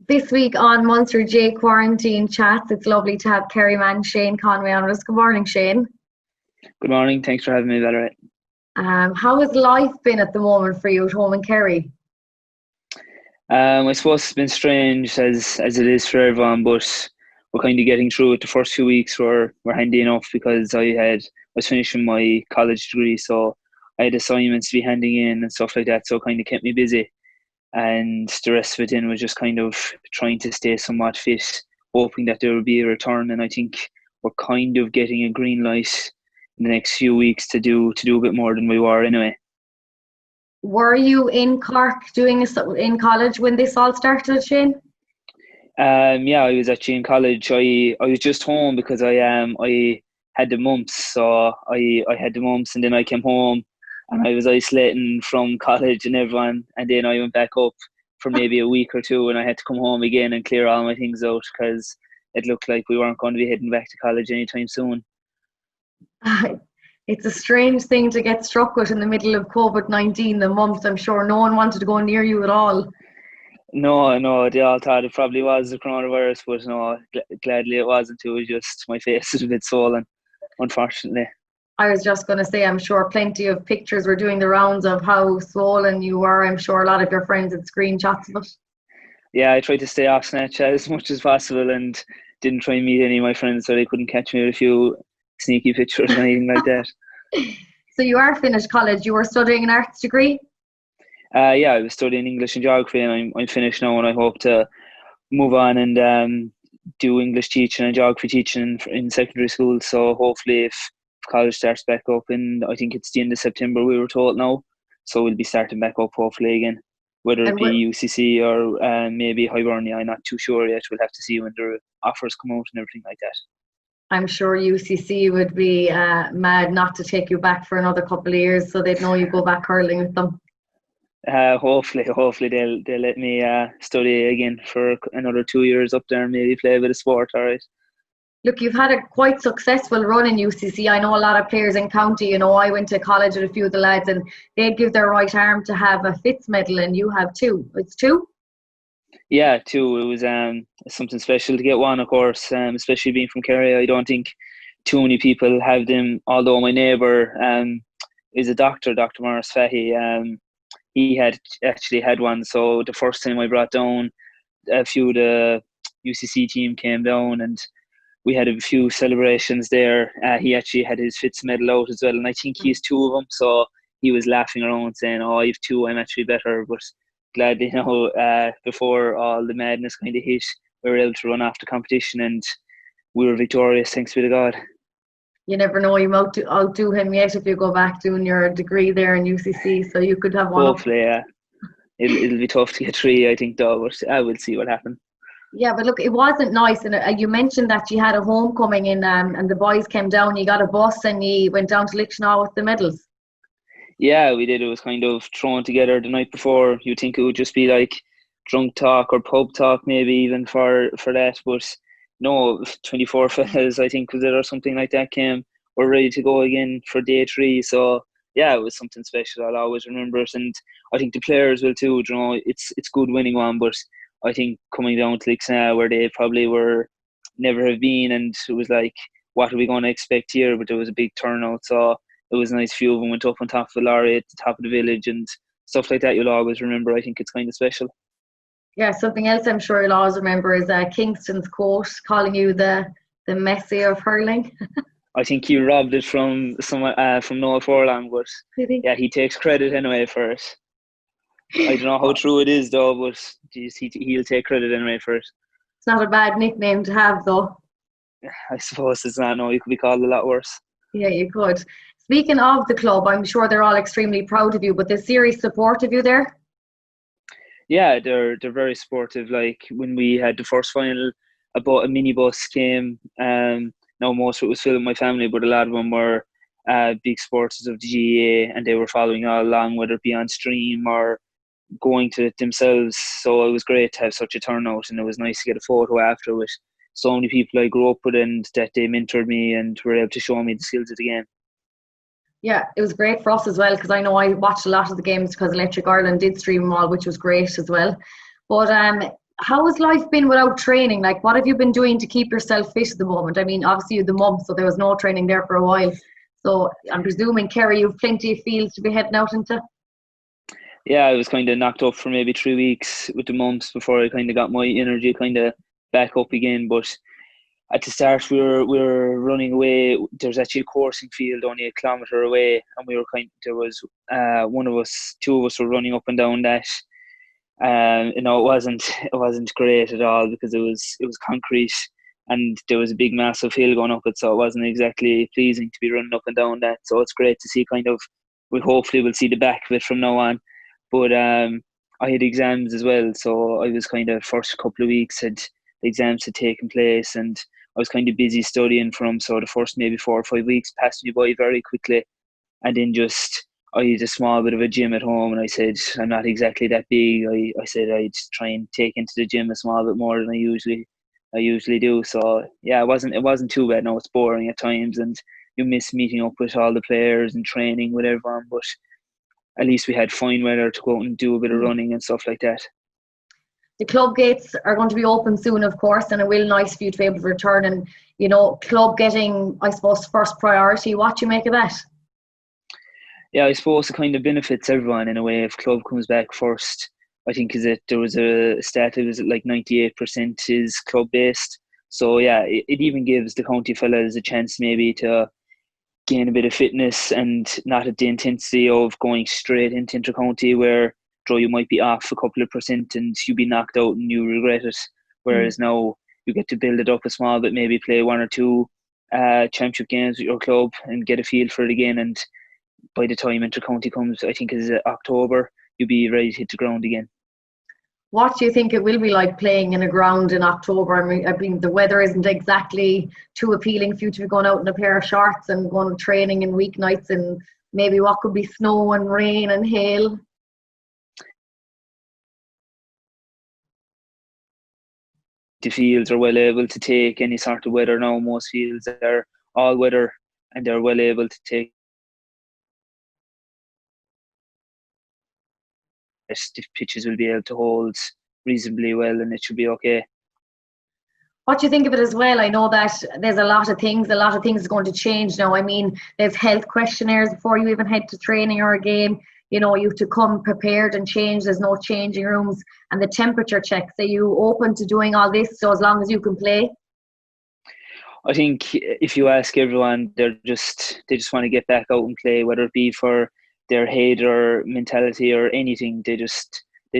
This week on Munster J Quarantine Chats, it's lovely to have Kerry man Shane Conway on us. Good morning, Shane. Good morning. Thanks for having me, Valerie. How has life been at the moment for you at home in Kerry? I suppose it's been strange as it is for everyone, but we're kind of getting through it. The first few weeks were handy enough because I was finishing my college degree, so I had assignments to be handing in and stuff like that, so it kind of kept me busy. And the rest of it then was just kind of trying to stay somewhat fit, hoping that there would be a return. And I think we're kind of getting a green light in the next few weeks to do a bit more than we were anyway. Were you in Cork in college when this all started, Shane? Yeah, I was actually in college. I was just home because I had the mumps, so I had the mumps, and then I came home and I was isolating from college and everyone, and then I went back up for maybe a week or two, and I had to come home again and clear all my things out because it looked like we weren't going to be heading back to college anytime soon. It's a strange thing to get struck with in the middle of COVID-19, the mumps. I'm sure no one wanted to go near you at all. No, they all thought it probably was the coronavirus, but no, gladly it wasn't. It was just my face is a bit swollen, unfortunately. I was just going to say, I'm sure plenty of pictures were doing the rounds of how swollen you were. I'm sure a lot of your friends had screenshots of it. Yeah, I tried to stay off Snapchat as much as possible and didn't try and meet any of my friends so they couldn't catch me with a few sneaky pictures or anything like that. So you are finished college. You were studying an arts degree? Yeah, I was studying English and geography, and I'm finished now, and I hope to move on and do English teaching and geography teaching in secondary school. So hopefully, if college starts back up, and I think it's the end of September, we were told now, so we'll be starting back up hopefully again. Whether it be UCC or maybe Hibernia, I'm not too sure yet. We'll have to see when the offers come out and everything like that. I'm sure UCC would be mad not to take you back for another couple of years, so they'd know you go back hurling with them. Hopefully they'll let me study again for another 2 years up there and maybe play a bit of sport. All right. Look, you've had a quite successful run in UCC. I know a lot of players in county. I went to college with a few of the lads, and they'd give their right arm to have a Fitz medal, and you have two. It's two? Yeah, two. It was something special to get one, of course, especially being from Kerry. I don't think too many people have them, although my neighbour is a doctor, Dr. Morris Fahy. He had actually had one, so the first time I brought down a few of the UCC team came down and we had a few celebrations there. He actually had his Fitz medal out as well, and I think he has two of them, so he was laughing around saying, "Oh, I have two, I'm actually better." But gladly, before all the madness kind of hit, we were able to run off the competition and we were victorious, thanks be to God. You never know, you might outdo him yet if you go back doing your degree there in UCC, so you could have one. Hopefully, yeah. It'll be tough to get three, I think, though, but I will see what happens. Yeah, but look, it wasn't nice. And you mentioned that you had a homecoming and the boys came down, you got a bus and you went down to Lichtenau with the medals. Yeah, we did. It was kind of thrown together the night before. You'd think it would just be like drunk talk or pub talk maybe even for that. But no, 24 fellas, I think, was it or something like that came. We're ready to go again for day 3. So yeah, it was something special. I'll always remember it. And I think the players will too. It's good winning one, but I think coming down to Lixna where they probably were never have been, and it was like, what are we going to expect here? But there was a big turnout, so it was nice. Few of them went up on top of the lorry at the top of the village and stuff like that. You'll always remember. I think it's kind of special. Yeah, something else I'm sure you'll always remember is Kingston's quote calling you the Messi of hurling. I think he robbed it from Noel Forlan, but yeah, he takes credit anyway for it. I don't know how true it is though, but geez, he'll take credit anyway for it. It's not a bad nickname to have though. I suppose it's not. No, you could be called a lot worse. Yeah, you could. Speaking of the club, I'm sure they're all extremely proud of you, but there's serious support of you there? Yeah, they're very supportive. Like when we had the first final, a minibus came. Now most of it was filled with my family, but a lot of them were big supporters of the GAA, and they were following all along, whether it be on stream or going to it themselves. So it was great to have such a turnout, and it was nice to get a photo after with so many people I grew up with and that they mentored me and were able to show me the skills of the game. Yeah, it was great for us as well, because I know I watched a lot of the games because Electric Ireland did stream them all, which was great as well. But how has life been without training? Like, what have you been doing to keep yourself fit at the moment? I mean, obviously you had the mumps, so there was no training there for a while. So I'm presuming, Kerry, you've plenty of fields to be heading out into. Yeah, I was kind of knocked up for maybe 3 weeks with the mumps before I kind of got my energy kind of back up again. But at the start, we were running away. There's actually a coursing field only a kilometre away, and we were there was one of us, two of us were running up and down that. It wasn't great at all because it was concrete, and there was a big massive hill going up it, so it wasn't exactly pleasing to be running up and down that. So it's great to see kind of. We hopefully will see the back of it from now on. But I had exams as well, so I was kind of first couple of weeks the exams had taken place, and I was kind of busy studying from. So the first maybe 4 or 5 weeks passed me by very quickly, and then just I had a small bit of a gym at home, and I said I'm not exactly that big. I said I'd try and take into the gym a small bit more than I usually do. So yeah, it wasn't too bad. No, it's boring at times, and you miss meeting up with all the players and training with everyone, but at least we had fine weather to go out and do a bit of running and stuff like that. The club gates are going to be open soon, of course, and it will nice for you to be able to return and, club getting, I suppose, first priority. What do you make of that? Yeah, I suppose it kind of benefits everyone in a way if club comes back first. I think there was a stat, it was like 98% is club based. So yeah, it even gives the county fellas a chance maybe to gain a bit of fitness and not at the intensity of going straight into intercounty where you might be off a couple of percent and you be knocked out and you regret it. Whereas now you get to build it up a small bit, maybe play 1 or 2 championship games with your club and get a feel for it again. And by the time intercounty comes, I think it's October, you'll be ready to hit the ground again. What do you think it will be like playing in a ground in October? I mean, the weather isn't exactly too appealing for you to be going out in a pair of shorts and going to training and weeknights and maybe what could be snow and rain and hail. The fields are well able to take any sort of weather now. Most fields are all weather and they're well able to take the pitches will be able to hold reasonably well and it should be okay. What do you think of it as well? I know that there's a lot of things are going to change now. I mean, there's health questionnaires before you even head to training or a game. You have to come prepared and change. There's no changing rooms and the temperature checks. Are you open to doing all this so as long as you can play? I think if you ask everyone, they just want to get back out and play, whether it be for their head or mentality or anything. They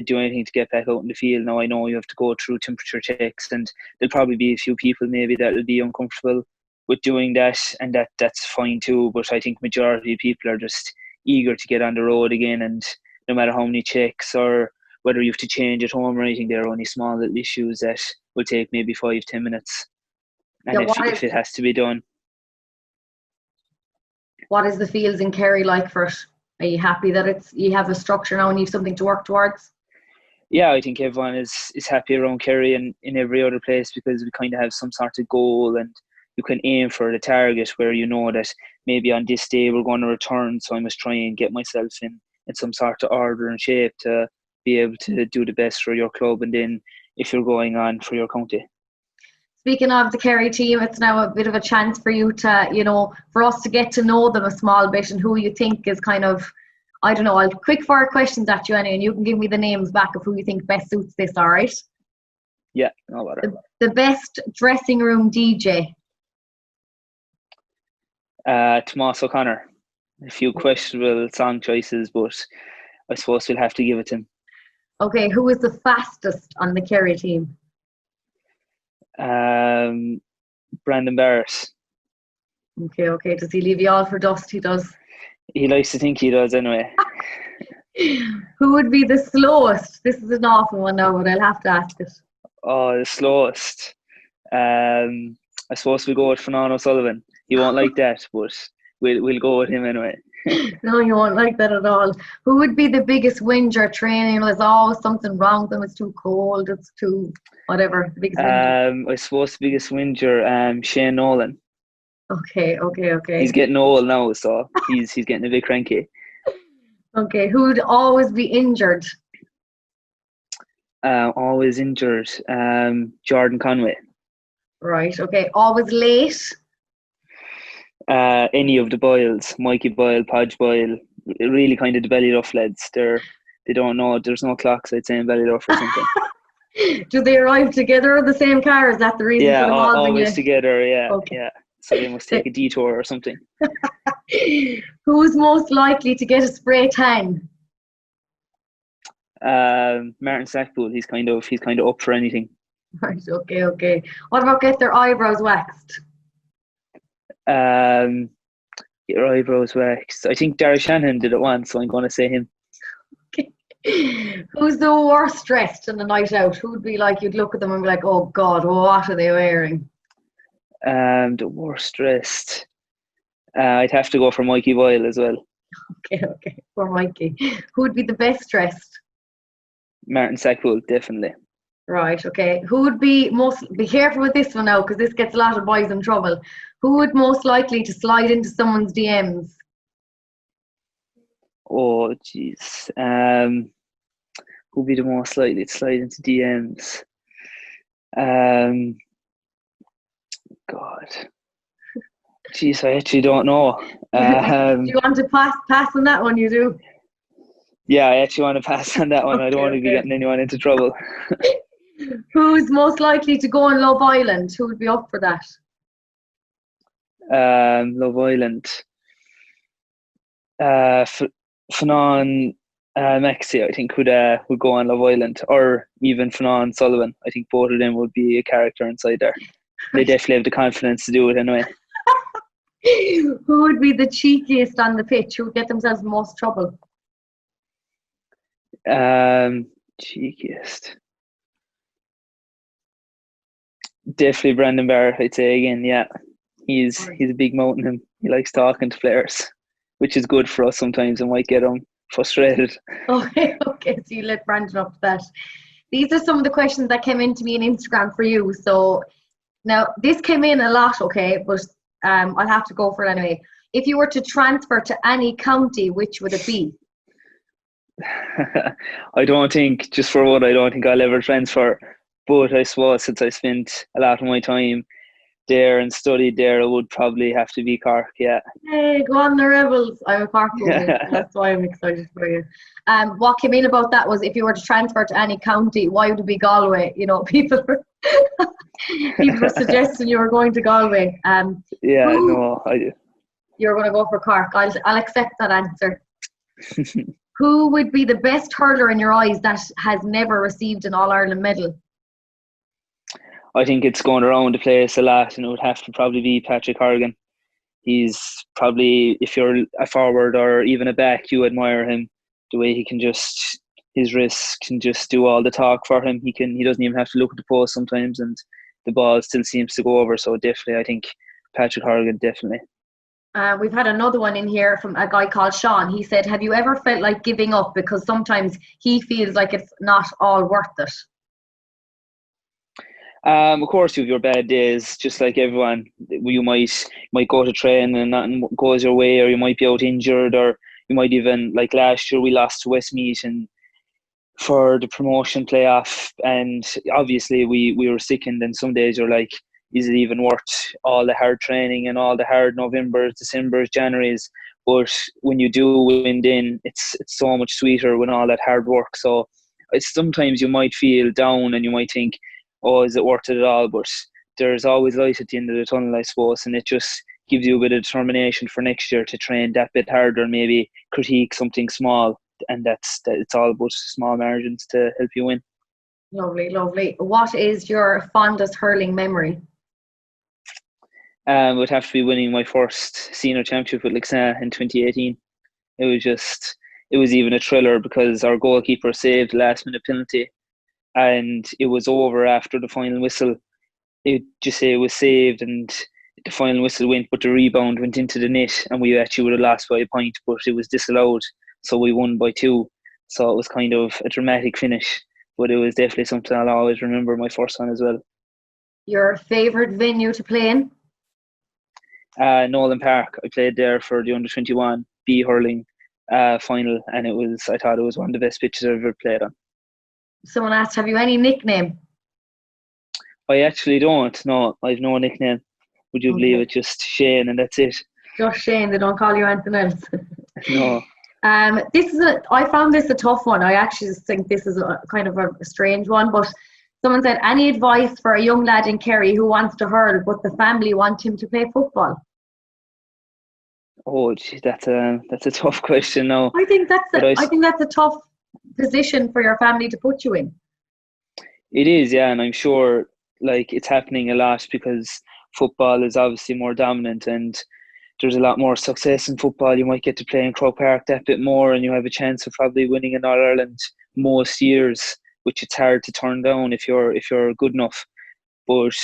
do anything to get back out in the field. Now I know you have to go through temperature checks and there'll probably be a few people maybe that will be uncomfortable with doing that, and that's fine too. But I think majority of people are just eager to get on the road again, and no matter how many checks or whether you have to change at home or anything, there are only small little issues that will take maybe 5-10 minutes. And if it has to be done. What is the fields in Kerry like for it? Are you happy that you have a structure now and you have something to work towards? Yeah, I think everyone is happy around Kerry and in every other place because we kind of have some sort of goal and you can aim for the target where you know that maybe on this day we're going to return, so I must try and get myself in some sort of order and shape to be able to do the best for your club and then if you're going on for your county. Speaking of the Kerry team, it's now a bit of a chance for you to, for us to get to know them a small bit and who you think is kind of, I don't know, I'll quick fire questions at you, Annie, and you can give me the names back of who you think best suits this, all right? Yeah, no bother. The best dressing room DJ? Tomas O'Connor. A few questionable song choices, but I suppose we'll have to give it to him. Okay, who is the fastest on the Kerry team? Brandon Barrett. Okay. Does he leave you all for dust? He does. He likes to think he does anyway. Who would be the slowest? This is an awful one now, but I'll have to ask it. Oh, the slowest. I suppose we'll go with Fernando Sullivan. He won't like that, but we'll go with him anyway. No, you won't like that at all. Who would be the biggest whinger training? There's always something wrong with them. It's too cold. It's too whatever. The biggest whinger. I suppose the biggest whinger, Shane Nolan. Okay. He's getting old now, so he's getting a bit cranky. Okay, who would always be injured? Always injured. Jordan Conway. Right, okay. Always late. Any of the Boyles, Mikey Boyle, Podge Boyle, really kind of the Ballyduff lads. They don't know. There's no clocks, I'd say, in Ballyduff or something. Do they arrive together in the same car? Is that the reason Yeah, for them all being always late? together. Yeah, Okay. yeah. So they must take a detour or something. Who's most likely to get a spray tan? Martin Sackpool. He's kind of up for anything. Right, okay. What about get their eyebrows waxed? Um, get your eyebrows waxed. I think Darry Shanahan did it once, so I'm going to say him. Okay. Who's the worst dressed on the night out? Who'd be like, you'd look at them and be like, oh God, what are they wearing? The worst dressed. I'd have to go for Mikey Boyle as well. Okay. Poor Mikey. Who'd be the best dressed? Martin Sackpool, definitely. Right, okay. Who would be careful with this one now, because this gets a lot of boys in trouble. Who would most likely to slide into someone's DMs? Oh, jeez. Who'd be the most likely to slide into DMs? God. Jeez, I actually don't know. Do you want to pass on that one? You do? Yeah, I actually want to pass on that one. I don't want to be getting anyone into trouble. Who's most likely to go on Love Island? Who would be up for that? Love Island. Fanon Maxey, I think, would go on Love Island, or even Fanon Sullivan. I think both of them would be a character inside there. They definitely have the confidence to do it anyway. Who would be the cheekiest on the pitch? Who would get themselves in most trouble? Cheekiest. Definitely Brandon Barrett, I'd say again. Yeah, he's a big mouth in him. He likes talking to players, which is good for us sometimes and might get him frustrated. Okay, so you let Brandon up to that. These are some of the questions that came into me on Instagram for you. So now this came in a lot, okay, but I'll have to go for it anyway. If you were to transfer to any county, which would it be? I don't think I'll ever transfer. But I suppose since I spent a lot of my time there and studied there, it would probably have to be Cork, yeah. Hey, go on the Rebels. I'm a Cork woman. That's why I'm excited for you. What came in about that was if you were to transfer to any county, why would it be Galway? You know, people were suggesting you were going to Galway. You're going to go for Cork. I'll accept that answer. Who would be the best hurler in your eyes that has never received an All-Ireland medal? I think it's going around the place a lot, and it would have to probably be Patrick Horgan. He's probably, if you're a forward or even a back, you admire him. The way his wrist can just do all the talk for him. He doesn't even have to look at the post sometimes, and the ball still seems to go over. So definitely, I think Patrick Horgan, definitely. We've had another one in here from a guy called Sean. He said, have you ever felt like giving up because sometimes he feels like it's not all worth it? Of course, you have your bad days, just like everyone. You might go to train and nothing goes your way, or you might be out injured, or you might even, like last year, we lost to Westmeath and for the promotion playoff, and obviously we were sickened. And some days you're like, is it even worth all the hard training and all the hard Novembers, Decembers, Januaries? But when you do win, then it's so much sweeter when all that hard work. So sometimes you might feel down and you might think, oh, is it worth it at all? But there's always light at the end of the tunnel, I suppose, and it just gives you a bit of determination for next year to train that bit harder, maybe critique something small, and it's all about small margins to help you win. Lovely. What is your fondest hurling memory? It would have to be winning my first senior championship with Lixin in 2018. It was even a thriller because our goalkeeper saved the last minute penalty, and it was over after the final whistle. It was saved and the final whistle went, but the rebound went into the net and we actually would have lost by a point, but it was disallowed, so we won by 2. So it was kind of a dramatic finish, but it was definitely something I'll always remember, my first one as well. Your favourite venue to play in? Nolan Park. I played there for the under-21 B hurling final, and I thought it was one of the best pitches I've ever played on. Someone asked, have you any nickname? I actually don't. No, I've no nickname. Would you believe Okay. it? Just Shane, and that's it. Just Shane, they don't call you anything else. No. I found this a tough one. I actually just think this is a kind of a strange one, but someone said, any advice for a young lad in Kerry who wants to hurl, but the family want him to play football? Oh, gee, that's a tough question now. I think But I think that's a tough position for your family to put you in. it is, yeah, and I'm sure like it's happening a lot because football is obviously more dominant, and there's a lot more success in football. You might get to play in Croke Park that bit more, and you have a chance of probably winning an All Ireland most years, which it's hard to turn down if you're good enough. But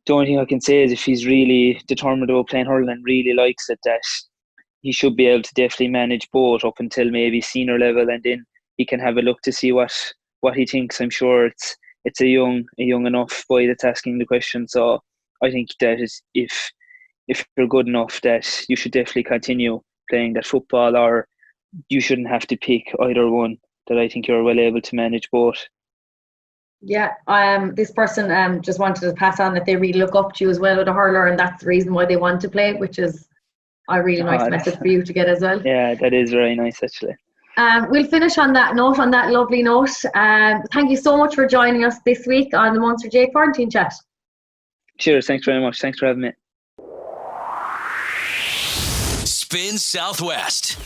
the only thing I can say is if he's really determined about playing hurling and really likes it, that he should be able to definitely manage both up until maybe senior level, and then he can have a look to see what he thinks. I'm sure it's a young enough boy that's asking the question. So I think that is if you're good enough, that you should definitely continue playing that football, or you shouldn't have to pick either one. That I think you're well able to manage both. Yeah, this person just wanted to pass on that they really look up to you as well with a hurler, and that's the reason why they want to play, which is a really nice message for you to get as well. Yeah, that is very nice actually. We'll finish on that note, on that lovely note. Thank you so much for joining us this week on the Munster J Quarantine Chat. Cheers, thanks very much. Thanks for having me. Spin Southwest.